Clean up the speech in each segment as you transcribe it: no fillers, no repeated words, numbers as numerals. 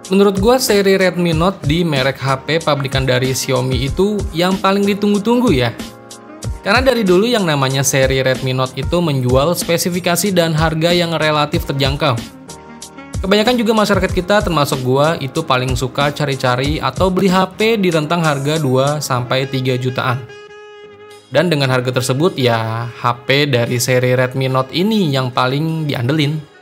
Menurut gua seri Redmi Note di merek HP pabrikan dari Xiaomi itu yang paling ditunggu-tunggu ya. Karena dari dulu yang namanya seri Redmi Note itu menjual spesifikasi dan harga yang relatif terjangkau. Kebanyakan juga masyarakat kita termasuk gua itu paling suka cari-cari atau beli HP di rentang harga 2-3 jutaan. Dan dengan harga tersebut ya HP dari seri Redmi Note ini yang paling diandelin.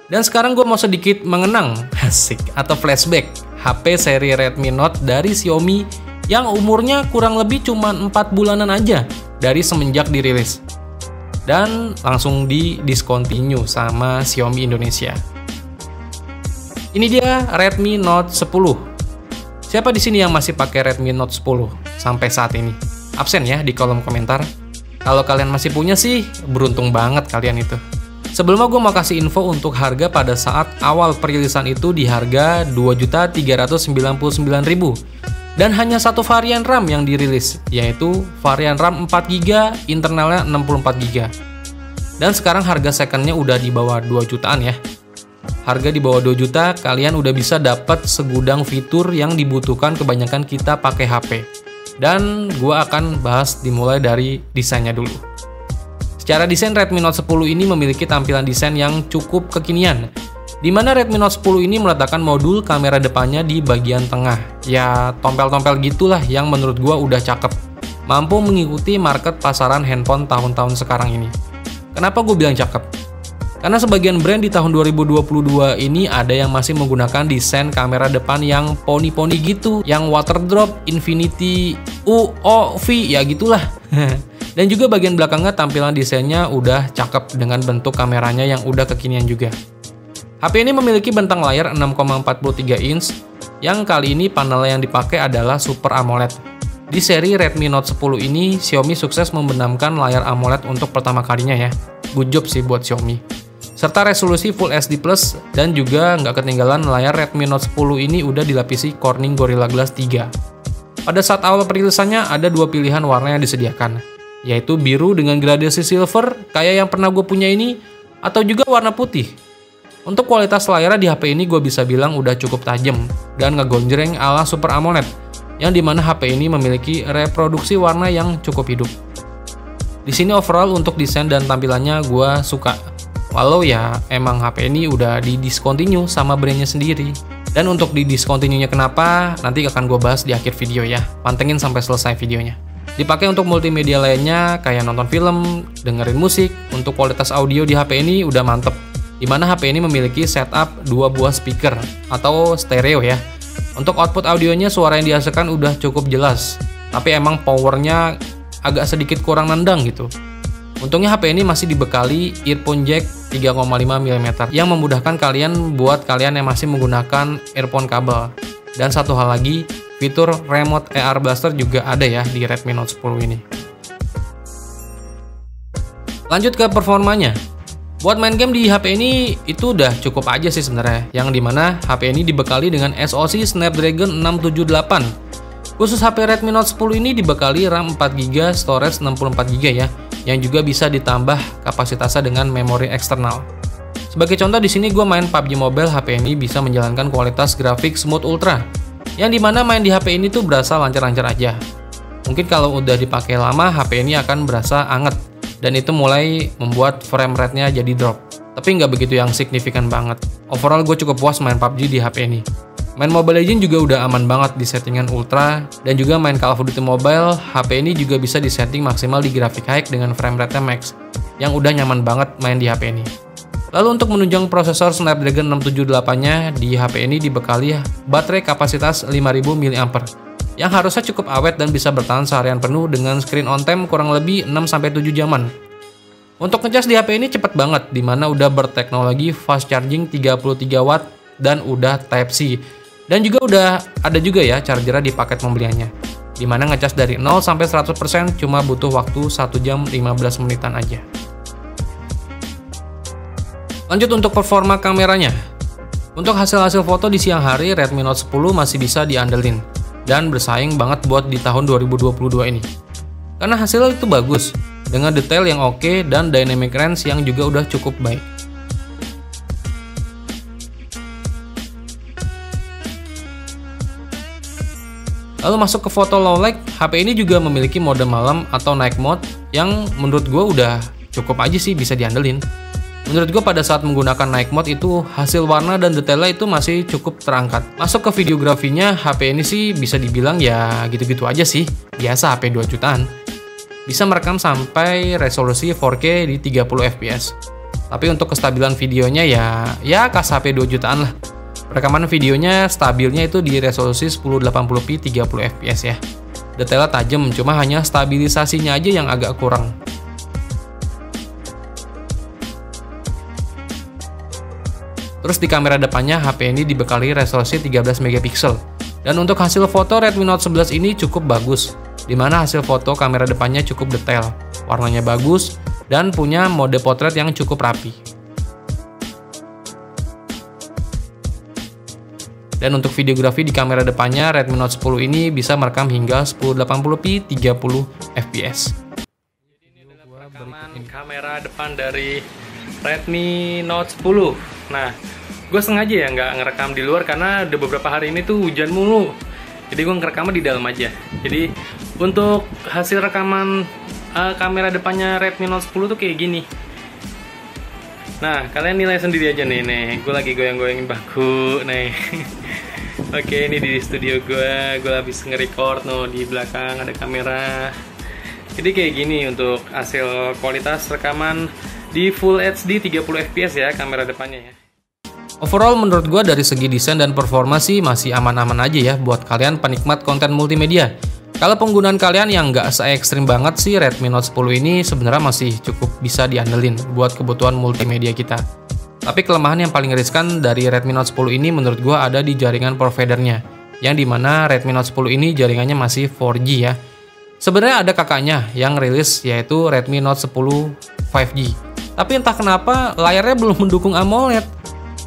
Dan sekarang gue mau sedikit mengenang, asik, atau flashback HP seri Redmi Note dari Xiaomi yang umurnya kurang lebih cuma 4 bulanan aja dari semenjak dirilis. Dan langsung di discontinue sama Xiaomi Indonesia. Ini dia Redmi Note 10. Siapa di sini yang masih pakai Redmi Note 10 sampai saat ini? Absen ya di kolom komentar. Kalau kalian masih punya sih, beruntung banget kalian itu. Sebelumnya gue mau kasih info untuk harga pada saat awal perilisan itu di harga 2.399.000 dan hanya satu varian RAM yang dirilis, yaitu varian RAM 4GB, internalnya 64GB. Dan sekarang harga secondnya udah di bawah 2 jutaan ya. Harga di bawah 2 juta, kalian udah bisa dapat segudang fitur yang dibutuhkan kebanyakan kita pakai HP. Dan gue akan bahas dimulai dari desainnya dulu. Secara desain Redmi Note 10 ini memiliki tampilan desain yang cukup kekinian, di mana Redmi Note 10 ini meletakkan modul kamera depannya di bagian tengah. Ya, tompel-tompel gitulah yang menurut gua udah cakep. Mampu mengikuti market pasaran handphone tahun-tahun sekarang ini. Kenapa gue bilang cakep? Karena sebagian brand di tahun 2022 ini ada yang masih menggunakan desain kamera depan yang poni-poni gitu, yang water drop, infinity, UOV, ya gitulah. Dan juga bagian belakangnya tampilan desainnya udah cakep dengan bentuk kameranya yang udah kekinian juga. HP ini memiliki bentang layar 6,43 inch, yang kali ini panel yang dipakai adalah Super AMOLED. Di seri Redmi Note 10 ini, Xiaomi sukses membenamkan layar AMOLED untuk pertama kalinya ya. Good job sih buat Xiaomi. Serta resolusi Full HD+, dan juga nggak ketinggalan layar Redmi Note 10 ini udah dilapisi Corning Gorilla Glass 3. Pada saat awal perilisannya ada dua pilihan warna yang disediakan, yaitu biru dengan gradasi silver kayak yang pernah gue punya ini, atau juga warna putih. Untuk kualitas layar di HP ini gue bisa bilang udah cukup tajam dan ngegonjreng ala Super AMOLED, yang dimana HP ini memiliki reproduksi warna yang cukup hidup. Di sini overall untuk desain dan tampilannya gue suka, walau ya emang HP ini udah di discontinue sama brandnya sendiri. Dan untuk di discontinue-nya kenapa, nanti akan gue bahas di akhir video ya, pantengin sampai selesai videonya. Dipakai untuk multimedia lainnya kayak nonton film, dengerin musik. Untuk kualitas audio di HP ini udah mantep, dimana HP ini memiliki setup 2 buah speaker atau stereo ya. Untuk output audionya suara yang dihasilkan udah cukup jelas, tapi emang powernya agak sedikit kurang nendang gitu. Untungnya HP ini masih dibekali earphone jack 3,5 mm yang memudahkan kalian buat kalian yang masih menggunakan earphone kabel. Dan satu hal lagi, fitur remote AR blaster juga ada ya di Redmi Note 10 ini. Lanjut ke performanya. Buat main game di HP ini itu udah cukup aja sih sebenarnya, yang dimana HP ini dibekali dengan SoC Snapdragon 678. Khusus HP Redmi Note 10 ini dibekali RAM 4GB, storage 64GB ya, yang juga bisa ditambah kapasitasnya dengan memori eksternal. Sebagai contoh di sini gue main PUBG Mobile, HP ini bisa menjalankan kualitas grafik Smooth Ultra, yang dimana main di HP ini tuh berasa lancar-lancar aja. Mungkin kalau udah dipakai lama, HP ini akan berasa anget, dan itu mulai membuat frame rate-nya jadi drop. Tapi nggak begitu yang signifikan banget. Overall gue cukup puas main PUBG di HP ini. Main Mobile Legends juga udah aman banget di settingan Ultra, dan juga main Call of Duty Mobile, HP ini juga bisa disetting maksimal di grafik high dengan frame rate-nya max, yang udah nyaman banget main di HP ini. Lalu untuk menunjang prosesor Snapdragon 678-nya, di HP ini dibekali baterai kapasitas 5000 mAh, yang harusnya cukup awet dan bisa bertahan seharian penuh dengan screen on time kurang lebih 6-7 jaman. Untuk ngecas di HP ini cepet banget, dimana udah berteknologi fast charging 33 watt dan udah Type-C. Dan juga udah ada juga ya charger di paket pembeliannya, dimana ngecas dari 0 sampai 100% cuma butuh waktu 1 jam 15 menitan aja. Lanjut untuk performa kameranya. Untuk hasil-hasil foto di siang hari, Redmi Note 10 masih bisa diandelin dan bersaing banget buat di tahun 2022 ini. Karena hasilnya itu bagus, dengan detail yang oke dan dynamic range yang juga udah cukup baik. Lalu masuk ke foto low light, HP ini juga memiliki mode malam atau night mode yang menurut gue udah cukup aja sih bisa diandelin. Menurut gue pada saat menggunakan night mode itu hasil warna dan detailnya itu masih cukup terangkat. Masuk ke videografinya, HP ini sih bisa dibilang ya gitu-gitu aja sih, biasa HP 2 jutaan. Bisa merekam sampai resolusi 4K di 30 fps. Tapi untuk kestabilan videonya ya kas HP 2 jutaan lah. Rekaman videonya stabilnya itu di resolusi 1080p 30 fps ya. Detailnya tajam, cuma hanya stabilisasinya aja yang agak kurang. Terus di kamera depannya HP ini dibekali resolusi 13 megapiksel. Dan untuk hasil foto Redmi Note 11 ini cukup bagus, dimana hasil foto kamera depannya cukup detail, warnanya bagus, dan punya mode potret yang cukup rapi. Dan untuk videografi di kamera depannya Redmi Note 10 ini bisa merekam hingga 1080p 30 fps. Jadi ini adalah perekaman kamera depan dari Redmi Note 10. Nah, gue sengaja ya nggak ngerekam di luar karena udah beberapa hari ini tuh hujan mulu. Jadi gue ngerekamnya di dalam aja. Jadi untuk hasil rekaman kamera depannya Redmi Note 10 tuh kayak gini. Nah, kalian nilai sendiri aja nih. Gue lagi goyang-goyangin baku nih. Oke, ini di studio gue habis nge-record di belakang ada kamera. Jadi kayak gini untuk hasil kualitas rekaman di Full HD 30 fps ya kamera depannya ya. Overall menurut gue dari segi desain dan performa sih masih aman-aman aja ya buat kalian penikmat konten multimedia. Kalau penggunaan kalian yang nggak se-ekstrim banget sih, Redmi Note 10 ini sebenarnya masih cukup bisa diandelin buat kebutuhan multimedia kita. Tapi kelemahan yang paling riskan dari Redmi Note 10 ini menurut gue ada di jaringan providernya, yang dimana Redmi Note 10 ini jaringannya masih 4G ya. Sebenarnya ada kakaknya yang rilis yaitu Redmi Note 10 5G. Tapi entah kenapa layarnya belum mendukung AMOLED.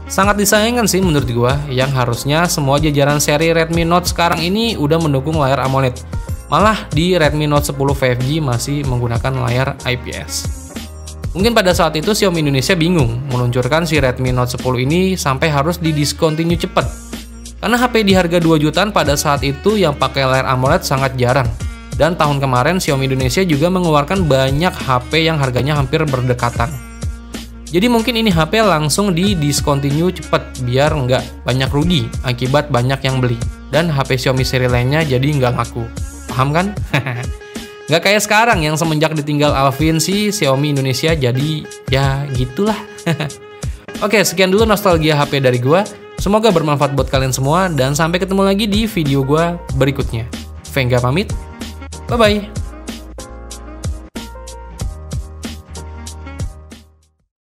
Sangat disayangkan sih menurut gua, yang harusnya semua jajaran seri Redmi Note sekarang ini udah mendukung layar AMOLED. Malah di Redmi Note 10 5G masih menggunakan layar IPS. Mungkin pada saat itu Xiaomi Indonesia bingung meluncurkan si Redmi Note 10 ini sampai harus didiscontinue cepet. Karena HP di harga 2 jutaan pada saat itu yang pakai layar AMOLED sangat jarang. Dan tahun kemarin Xiaomi Indonesia juga mengeluarkan banyak HP yang harganya hampir berdekatan. Jadi mungkin ini HP langsung di discontinue cepet biar nggak banyak rugi akibat banyak yang beli. Dan HP Xiaomi seri lainnya jadi nggak laku. Paham kan? Nggak kayak sekarang yang semenjak ditinggal Alvin sih Xiaomi Indonesia jadi ya gitulah. Oke, sekian dulu nostalgia HP dari gua. Semoga bermanfaat buat kalian semua dan sampai ketemu lagi di video gua berikutnya. Venga pamit. Bye-bye.